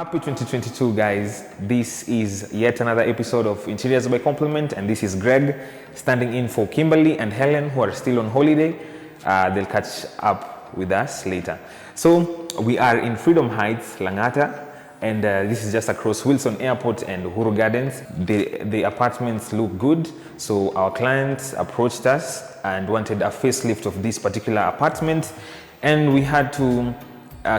Happy 2022, guys. This is yet another episode of Interiors by Compliment, and this is Greg standing in for Kimberly and Helen, who are still on holiday. They'll catch up with us later. So we are in Freedom Heights, Langata, and this is just across Wilson Airport and Uhuru Gardens. The apartments look good, so our clients approached us and wanted a facelift of this particular apartment, and we had to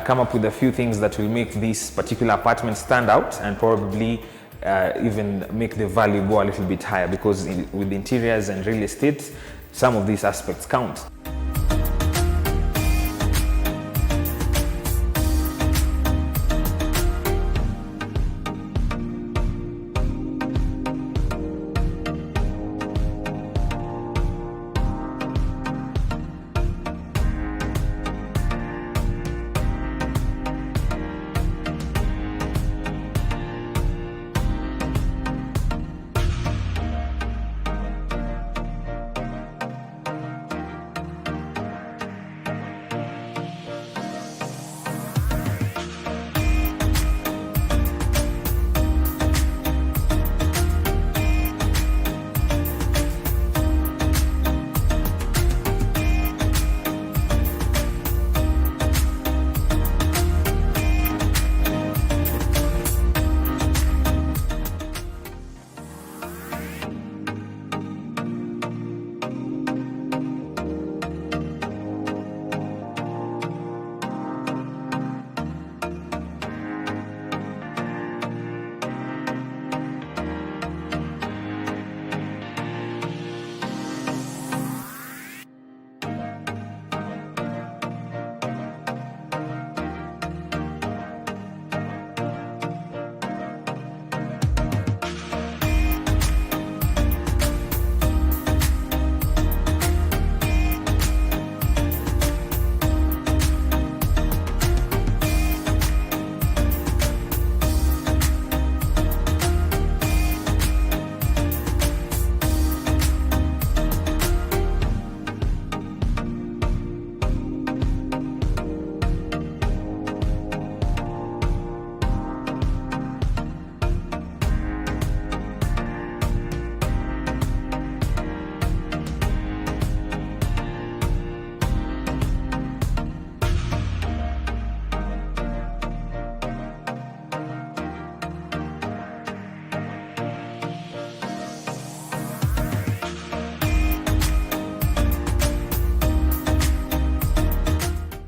come up with a few things that will make this particular apartment stand out and probably even make the value go a little bit higher, because with interiors and real estate, some of these aspects count.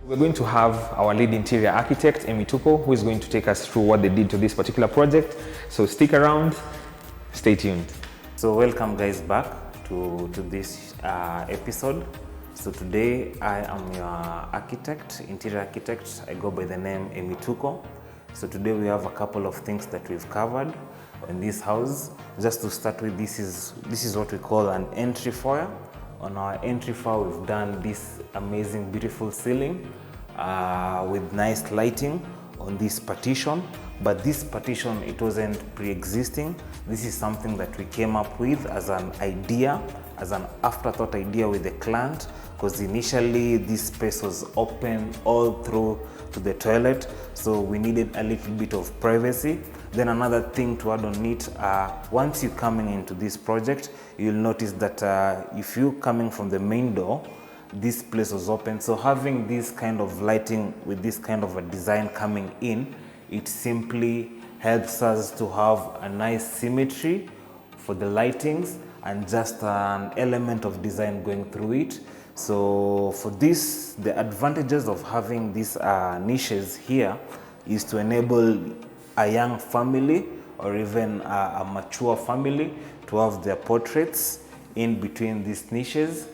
We're going to have our lead interior architect, Amy Tuko, who is going to take us through what they did to this particular project. So stick around, stay tuned. So welcome guys back to this episode. So today I am your architect, interior architect. I go by the name Amy Tuko. So today we have a couple of things that we've covered in this house. Just to start with, this is what we call an entry foyer. On our entry foyer, we've done this amazing, beautiful ceiling with nice lighting on this partition. But this partition, it wasn't pre-existing. This is something that we came up with as an idea, as an afterthought idea with the client, because initially this space was open all through to the toilet, so we needed a little bit of privacy. Then another thing to add on it, once you're coming into this project, you'll notice that if you're coming from the main door, this place was open. So having this kind of lighting with this kind of a design coming in, it simply helps us to have a nice symmetry for the lightings and just an element of design going through it. So for this, the advantages of having these niches here is to enable a young family or even a mature family to have their portraits in between these niches.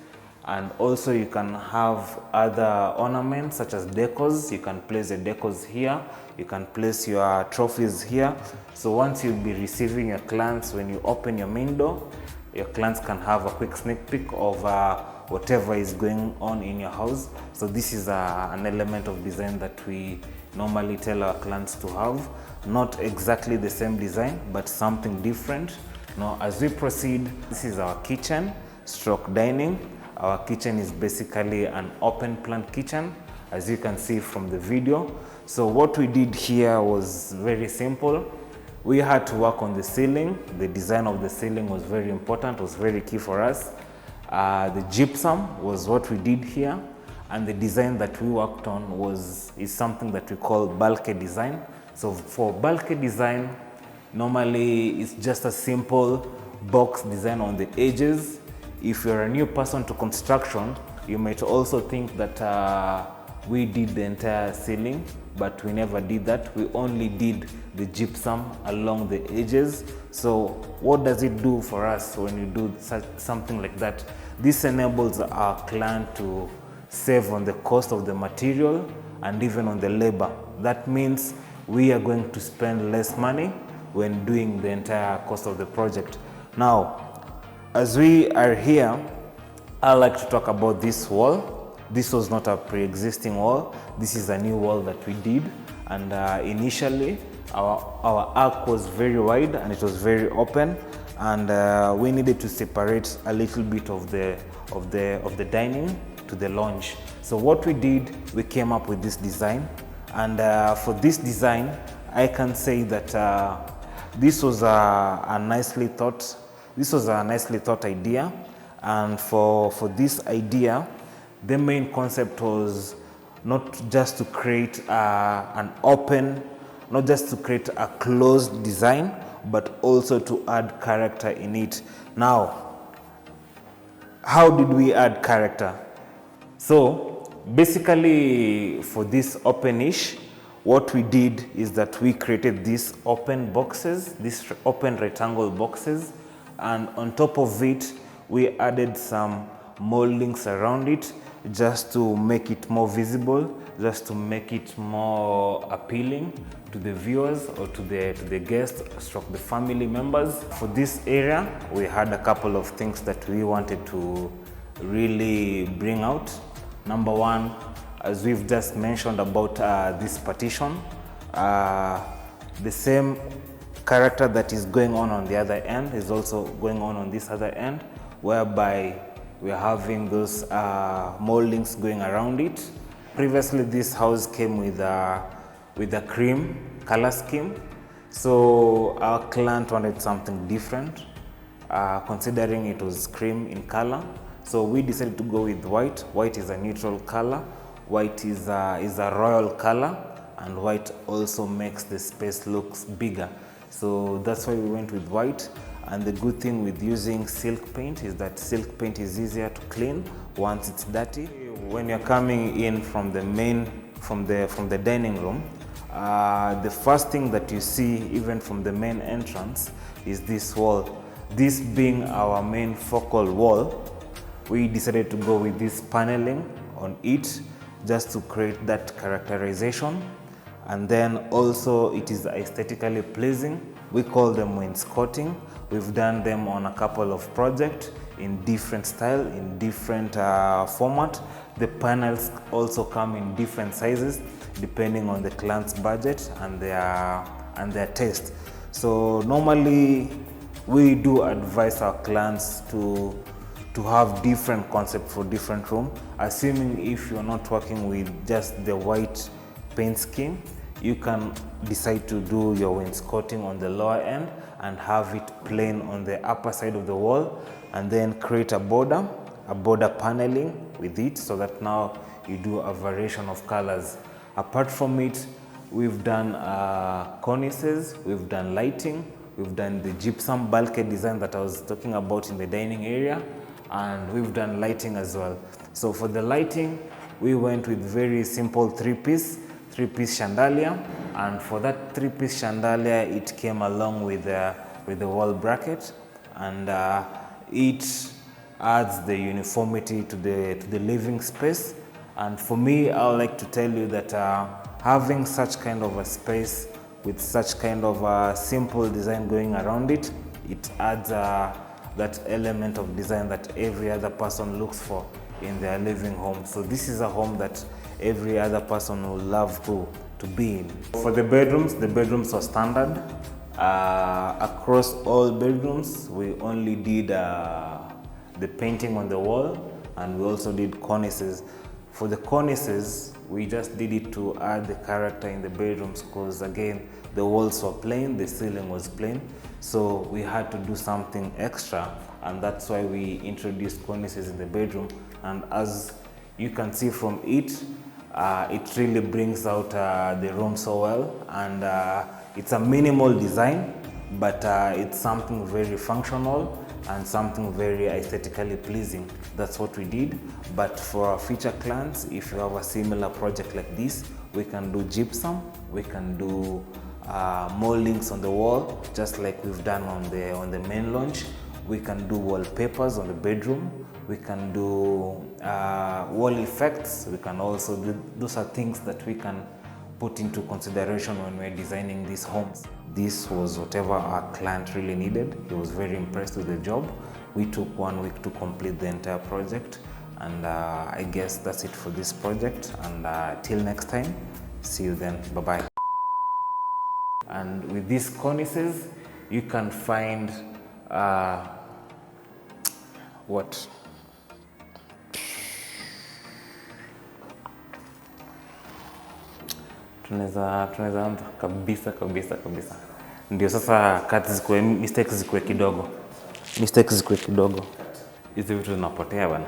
And also you can have other ornaments such as decors. You can place the decors here. You can place your trophies here. So once you'll be receiving your clients, when you open your main door, your clients can have a quick sneak peek of whatever is going on in your house. So this is an element of design that we normally tell our clients to have. Not exactly the same design, but something different. Now, as we proceed, this is our kitchen, stroke dining. Our kitchen is basically an open plan kitchen, as you can see from the video. So what we did here was very simple. We had to work on the ceiling. The design of the ceiling was very important, was very key for us. The gypsum was what we did here, and the design that we worked on is something that we call bulky design. So for bulky design, normally it's just a simple box design on the edges. If you're a new person to construction, you might also think that we did the entire ceiling, but we never did that. We only did the gypsum along the edges. So what does it do for us when you do something like that? This enables our client to save on the cost of the material and even on the labor. That means we are going to spend less money when doing the entire cost of the project. Now, as we are here, I like to talk about this wall. This was not a pre-existing wall. This is a new wall that we did. And initially, our arc was very wide and it was very open. And we needed to separate a little bit of the dining to the lounge. So what we did, we came up with this design. And for this design, I can say that this was a nicely thought idea. And for this idea, the main concept was not just to create not just to create a closed design, but also to add character in it. Now, how did we add character? So basically, for this open-ish, what we did is that we created these open boxes, these open rectangle boxes, and on top of it, we added some moldings around it just to make it more visible, just to make it more appealing to the viewers or to the guests, stroke the family members. For this area, we had a couple of things that we wanted to really bring out. Number one, as we've just mentioned about this partition, the same character that is going on the other end is also going on this other end, whereby we are having those moldings going around it. Previously, this house came with a cream color scheme. So our client wanted something different, considering it was cream in color. So we decided to go with white. White is a neutral color. White is a royal color, and white also makes the space looks bigger. So that's why we went with white. And the good thing with using silk paint is that silk paint is easier to clean once it's dirty. When you're coming in from the dining room, the first thing that you see, even from the main entrance, is this wall. This being our main focal wall, we decided to go with this paneling on it just to create that characterization. And then also it is aesthetically pleasing. We call them wainscoting. We've done them on a couple of projects in different style, in different format. The panels also come in different sizes depending on the client's budget and their taste. So normally we do advise our clients to have different concepts for different rooms, assuming if you're not working with just the white paint scheme, you can decide to do your wainscoting on the lower end and have it plain on the upper side of the wall, and then create a border paneling with it, so that now you do a variation of colors. Apart from it, we've done cornices, we've done lighting, we've done the gypsum bulky design that I was talking about in the dining area, and we've done lighting as well. So for the lighting, we went with very simple three-piece chandelier, and for that three-piece chandelier, it came along with the wall bracket, and it adds the uniformity to the living space. And for me, I would like to tell you that having such kind of a space with such kind of a simple design going around it, it adds that element of design that every other person looks for in their living home. So this is a home that every other person would love to be in. For the bedrooms are standard. Across all bedrooms, we only did the painting on the wall, and we also did cornices. For the cornices, we just did it to add the character in the bedrooms, because again, the walls were plain, the ceiling was plain, so we had to do something extra, and that's why we introduced cornices in the bedroom. And as you can see from it, it really brings out the room so well, and it's a minimal design, but it's something very functional and something very aesthetically pleasing. That's what we did. But for our future clients, if you have a similar project like this, we can do gypsum, we can do moldings on the wall, just like we've done on the main lounge. We can do wallpapers on the bedroom. We can do wall effects. We can also do, those are things that we can put into consideration when we're designing these homes. This was whatever our client really needed. He was very impressed with the job. We took 1 week to complete the entire project, and I guess that's it for this project. And till next time, see you then. Bye-bye. And with these cornices, you can find what? Tunaweza anza kabisa. Ndio sasa cuts zikuwe, mistakes zikuwe kidogo. Hizi vitu zinapotea bana.